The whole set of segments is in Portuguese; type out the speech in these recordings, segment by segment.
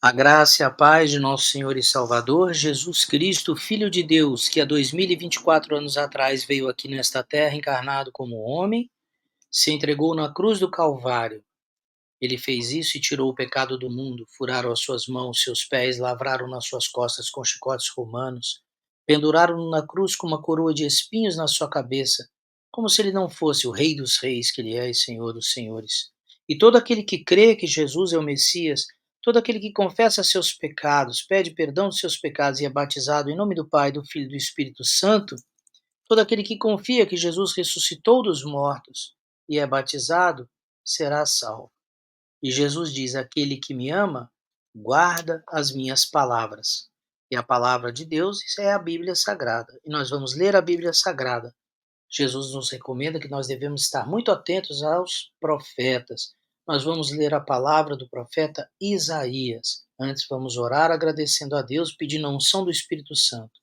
A graça e a paz de nosso Senhor e Salvador, Jesus Cristo, Filho de Deus, que há 2024 anos atrás veio aqui nesta terra encarnado como homem, se entregou na cruz do Calvário. Ele fez isso e tirou o pecado do mundo, furaram as suas mãos, seus pés, lavraram nas suas costas com chicotes romanos, penduraram-no na cruz com uma coroa de espinhos na sua cabeça, como se ele não fosse o Rei dos Reis que ele é e Senhor dos Senhores. E todo aquele que crê que Jesus é o Messias, todo aquele que confessa seus pecados, pede perdão dos seus pecados e é batizado em nome do Pai, do Filho e do Espírito Santo, todo aquele que confia que Jesus ressuscitou dos mortos e é batizado, será salvo. E Jesus diz: aquele que me ama, guarda as minhas palavras. E a palavra de Deus é a Bíblia Sagrada. E nós vamos ler a Bíblia Sagrada. Jesus nos recomenda que nós devemos estar muito atentos aos profetas. Nós vamos ler a palavra do profeta Isaías. Antes vamos orar agradecendo a Deus, pedindo a unção do Espírito Santo.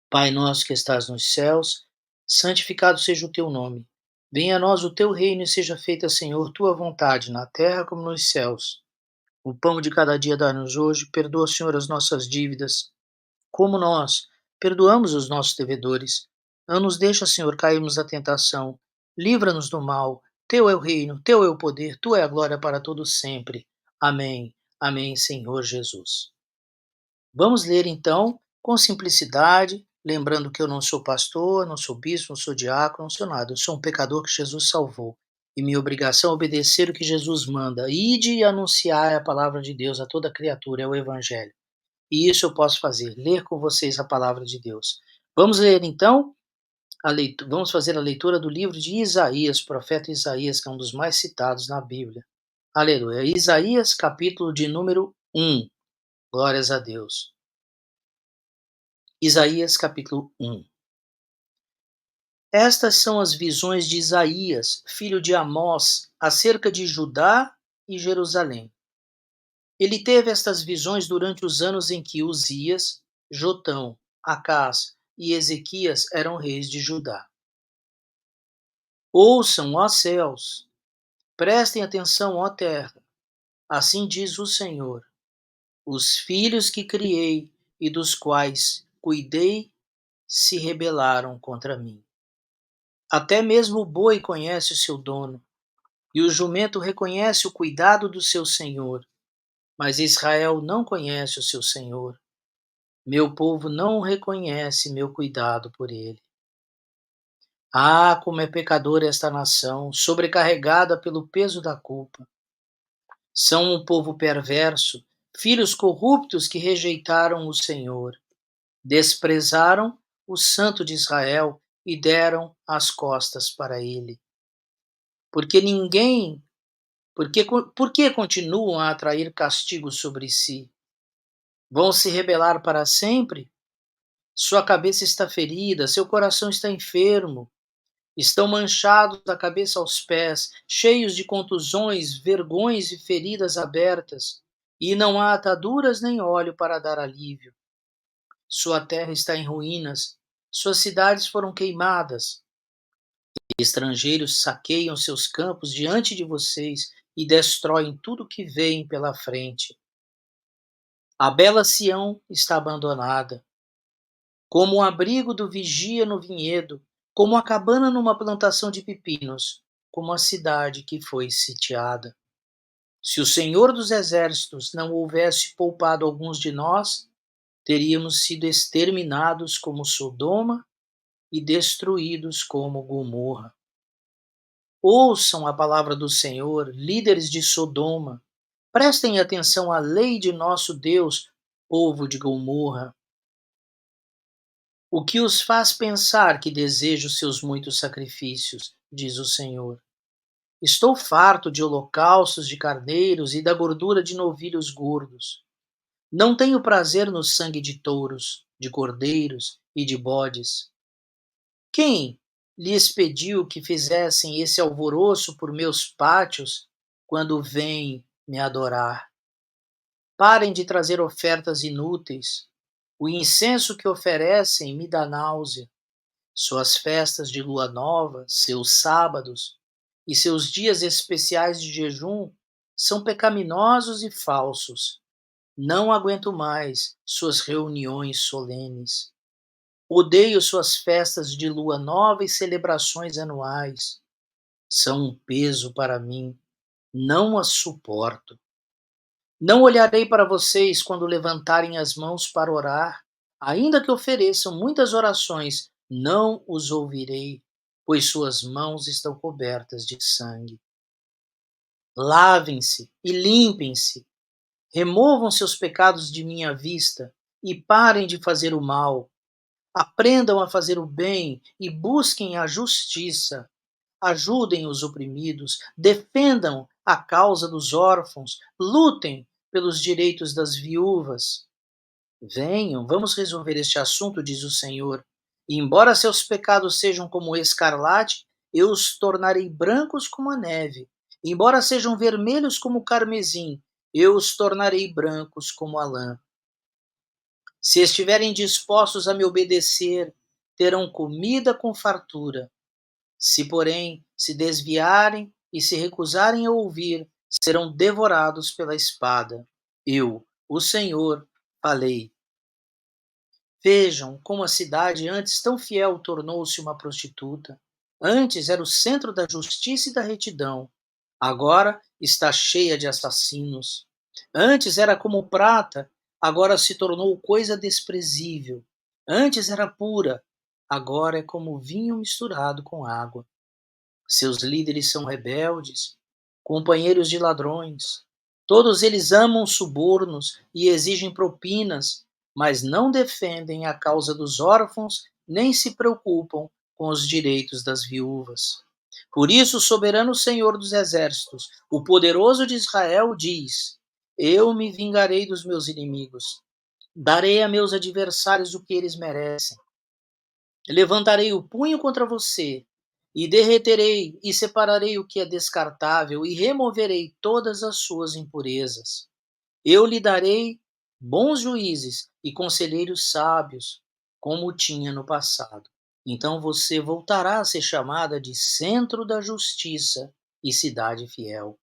Pai nosso que estás nos céus, santificado seja o teu nome. Venha a nós o teu reino e seja feita, Senhor, tua vontade, na terra como nos céus. O pão de cada dia dá-nos hoje, perdoa, Senhor, as nossas dívidas, como nós perdoamos os nossos devedores. Não nos deixa, Senhor, cairmos na tentação. Livra-nos do mal. Teu é o reino, teu é o poder, tua é a glória para todos sempre. Amém. Amém, Senhor Jesus. Vamos ler então com simplicidade, lembrando que eu não sou pastor, não sou bispo, não sou diácono, não sou nada. Eu sou um pecador que Jesus salvou. E minha obrigação é obedecer o que Jesus manda. Ide e anunciar a palavra de Deus a toda criatura, é o Evangelho. E isso eu posso fazer, ler com vocês a palavra de Deus. Vamos ler então, vamos fazer a leitura do livro de Isaías, profeta Isaías, que é um dos mais citados na Bíblia. Aleluia. Isaías, capítulo de número 1. Glórias a Deus. Isaías, capítulo 1. Estas são as visões de Isaías, filho de Amós, acerca de Judá e Jerusalém. Ele teve estas visões durante os anos em que Uzias, Jotão, Acás e Ezequias eram reis de Judá. Ouçam, ó céus, prestem atenção, ó terra, assim diz o Senhor: os filhos que criei e dos quais cuidei se rebelaram contra mim. Até mesmo o boi conhece o seu dono, e o jumento reconhece o cuidado do seu senhor, mas Israel não conhece o seu senhor. Meu povo não reconhece meu cuidado por ele. Ah, como é pecadora esta nação, sobrecarregada pelo peso da culpa. São um povo perverso, filhos corruptos que rejeitaram o Senhor. Desprezaram o Santo de Israel e deram as costas para ele. Porque ninguém, porque continuam a atrair castigo sobre si? Vão se rebelar para sempre? Sua cabeça está ferida, seu coração está enfermo. Estão manchados da cabeça aos pés, cheios de contusões, vergões e feridas abertas, e não há ataduras nem óleo para dar alívio. Sua terra está em ruínas, suas cidades foram queimadas. Estrangeiros saqueiam seus campos diante de vocês e destroem tudo que veem pela frente. A bela Sião está abandonada, como o abrigo do vigia no vinhedo, como a cabana numa plantação de pepinos, como a cidade que foi sitiada. Se o Senhor dos Exércitos não houvesse poupado alguns de nós, teríamos sido exterminados como Sodoma e destruídos como Gomorra. Ouçam a palavra do Senhor, líderes de Sodoma. Prestem atenção à lei de nosso Deus, povo de Gomorra. O que os faz pensar que desejo seus muitos sacrifícios, diz o Senhor. Estou farto de holocaustos de carneiros e da gordura de novilhos gordos. Não tenho prazer no sangue de touros, de cordeiros e de bodes. Quem lhes pediu que fizessem esse alvoroço por meus pátios quando vêm me adorar? Parem de trazer ofertas inúteis. O incenso que oferecem me dá náusea. Suas festas de lua nova, seus sábados e seus dias especiais de jejum são pecaminosos e falsos. Não aguento mais suas reuniões solenes. Odeio suas festas de lua nova e celebrações anuais. São um peso para mim. Não as suporto. Não olharei para vocês quando levantarem as mãos para orar. Ainda que ofereçam muitas orações, não os ouvirei, pois suas mãos estão cobertas de sangue. Lavem-se e limpem-se. Removam seus pecados de minha vista e parem de fazer o mal. Aprendam a fazer o bem e busquem a justiça. Ajudem os oprimidos, defendam a causa dos órfãos, lutem pelos direitos das viúvas. Venham, vamos resolver este assunto, diz o Senhor. E embora seus pecados sejam como escarlate, eu os tornarei brancos como a neve. Embora sejam vermelhos como o carmesim, eu os tornarei brancos como a lã. Se estiverem dispostos a me obedecer, terão comida com fartura. Se, porém, se desviarem e se recusarem a ouvir, serão devorados pela espada. Eu, o Senhor, falei. Vejam como a cidade, antes tão fiel, tornou-se uma prostituta. Antes era o centro da justiça e da retidão. Agora está cheia de assassinos. Antes era como prata, agora se tornou coisa desprezível. Antes era pura, agora é como vinho misturado com água. Seus líderes são rebeldes, companheiros de ladrões. Todos eles amam subornos e exigem propinas, mas não defendem a causa dos órfãos nem se preocupam com os direitos das viúvas. Por isso, o soberano Senhor dos exércitos, o poderoso de Israel, diz: Eu me vingarei dos meus inimigos, darei a meus adversários o que eles merecem. Levantarei o punho contra você, e derreterei e separarei o que é descartável, e removerei todas as suas impurezas. Eu lhe darei bons juízes e conselheiros sábios, como tinha no passado. Então você voltará a ser chamada de centro da justiça e cidade fiel.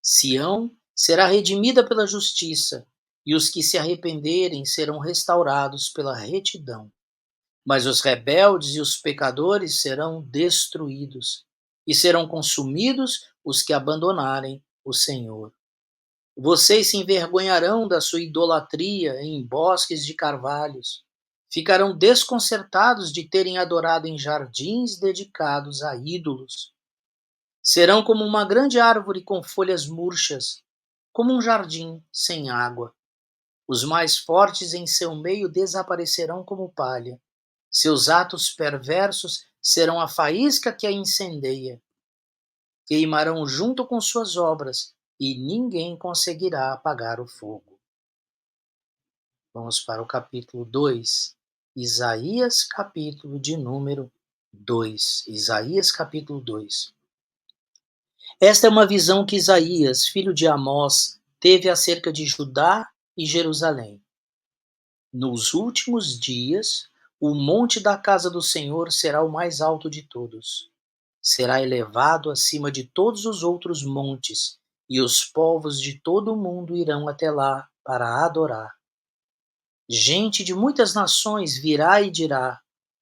Sião será redimida pela justiça, e os que se arrependerem serão restaurados pela retidão. Mas os rebeldes e os pecadores serão destruídos, e serão consumidos os que abandonarem o Senhor. Vocês se envergonharão da sua idolatria em bosques de carvalhos. Ficarão desconcertados de terem adorado em jardins dedicados a ídolos. Serão como uma grande árvore com folhas murchas, como um jardim sem água. Os mais fortes em seu meio desaparecerão como palha. Seus atos perversos serão a faísca que a incendeia. Queimarão junto com suas obras, e ninguém conseguirá apagar o fogo. Vamos para o capítulo 2. Isaías, capítulo de número 2. Isaías, capítulo 2. Esta é uma visão que Isaías, filho de Amós, teve acerca de Judá e Jerusalém. Nos últimos dias, o monte da casa do Senhor será o mais alto de todos. Será elevado acima de todos os outros montes, e os povos de todo o mundo irão até lá para adorar. Gente de muitas nações virá e dirá: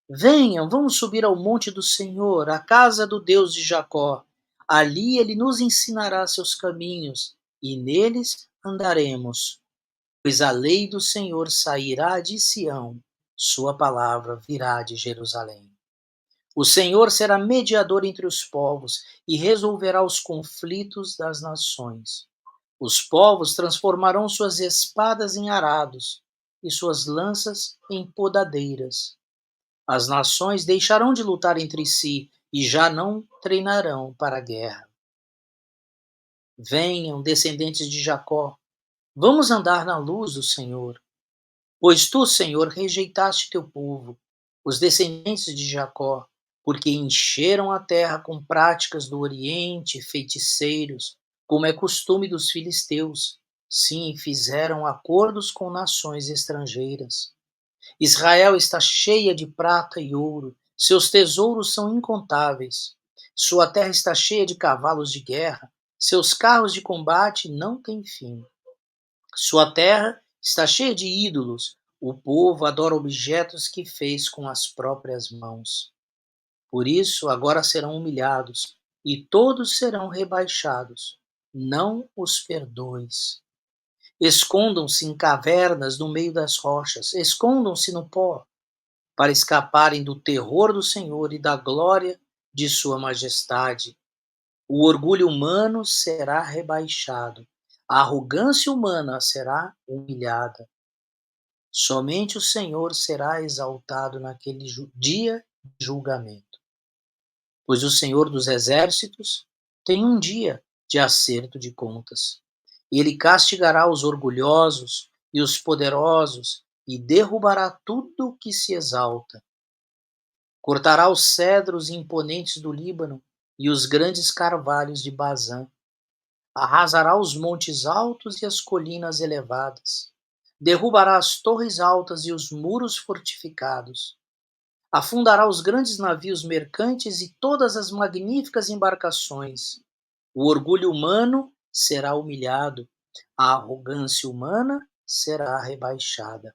Venham, vamos subir ao monte do Senhor, à casa do Deus de Jacó. Ali ele nos ensinará seus caminhos, e neles andaremos. Pois a lei do Senhor sairá de Sião, sua palavra virá de Jerusalém. O Senhor será mediador entre os povos e resolverá os conflitos das nações. Os povos transformarão suas espadas em arados e suas lanças em podadeiras. As nações deixarão de lutar entre si e já não treinarão para a guerra. Venham, descendentes de Jacó, vamos andar na luz do Senhor. Pois tu, Senhor, rejeitaste teu povo, os descendentes de Jacó, porque encheram a terra com práticas do Oriente, feiticeiros, como é costume dos filisteus. Sim, fizeram acordos com nações estrangeiras. Israel está cheia de prata e ouro, seus tesouros são incontáveis. Sua terra está cheia de cavalos de guerra, Seus carros de combate não têm fim. Sua terra está cheia de ídolos. O povo adora objetos que fez com as próprias mãos. Por isso, agora serão humilhados e todos serão rebaixados. Não os perdoes. Escondam-se em cavernas no meio das rochas, escondam-se no pó, para escaparem do terror do Senhor e da glória de sua majestade. O orgulho humano será rebaixado, a arrogância humana será humilhada. Somente o Senhor será exaltado naquele dia de julgamento. Pois o Senhor dos exércitos tem um dia de acerto de contas. Ele castigará os orgulhosos e os poderosos e derrubará tudo o que se exalta. Cortará os cedros imponentes do Líbano e os grandes carvalhos de Bazã. Arrasará os montes altos e as colinas elevadas. Derrubará as torres altas e os muros fortificados. Afundará os grandes navios mercantes e todas as magníficas embarcações. O orgulho humano será humilhado, a arrogância humana será rebaixada.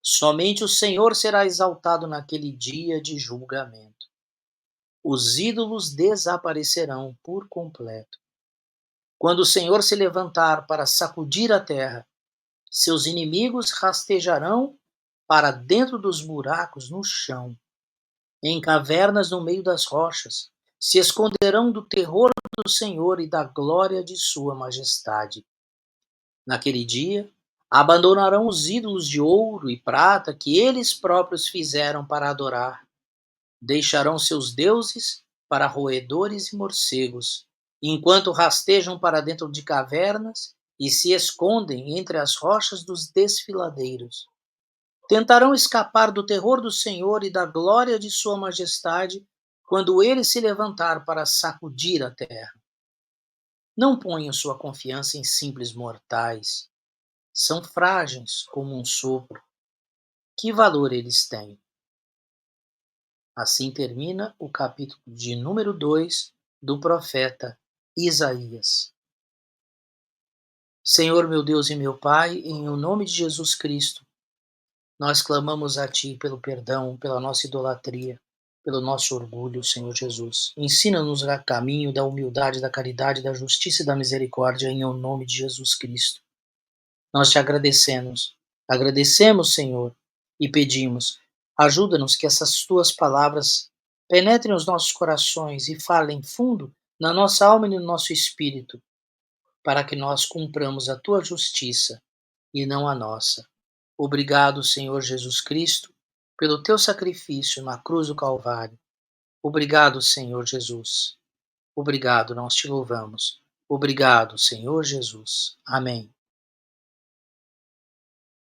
Somente o Senhor será exaltado naquele dia de julgamento. Os ídolos desaparecerão por completo. Quando o Senhor se levantar para sacudir a terra, seus inimigos rastejarão para dentro dos buracos no chão. Em cavernas no meio das rochas, se esconderão do terror do Senhor e da glória de sua majestade. Naquele dia, abandonarão os ídolos de ouro e prata que eles próprios fizeram para adorar. Deixarão seus deuses para roedores e morcegos, enquanto rastejam para dentro de cavernas e se escondem entre as rochas dos desfiladeiros. Tentarão escapar do terror do Senhor e da glória de sua majestade quando ele se levantar para sacudir a terra. Não ponham sua confiança em simples mortais. São frágeis como um sopro. Que valor eles têm? Assim termina o capítulo de número 2 do profeta Isaías. Senhor, meu Deus e meu Pai, em o nome de Jesus Cristo, nós clamamos a Ti pelo perdão, pela nossa idolatria, pelo nosso orgulho, Senhor Jesus. Ensina-nos o caminho da humildade, da caridade, da justiça e da misericórdia, em o nome de Jesus Cristo. Nós te agradecemos, Senhor, e pedimos, ajuda-nos que essas tuas palavras penetrem os nossos corações e falem fundo na nossa alma e no nosso espírito, para que nós cumpramos a tua justiça e não a nossa. Obrigado, Senhor Jesus Cristo, pelo teu sacrifício na cruz do Calvário. Obrigado, Senhor Jesus. Obrigado, nós te louvamos. Obrigado, Senhor Jesus. Amém.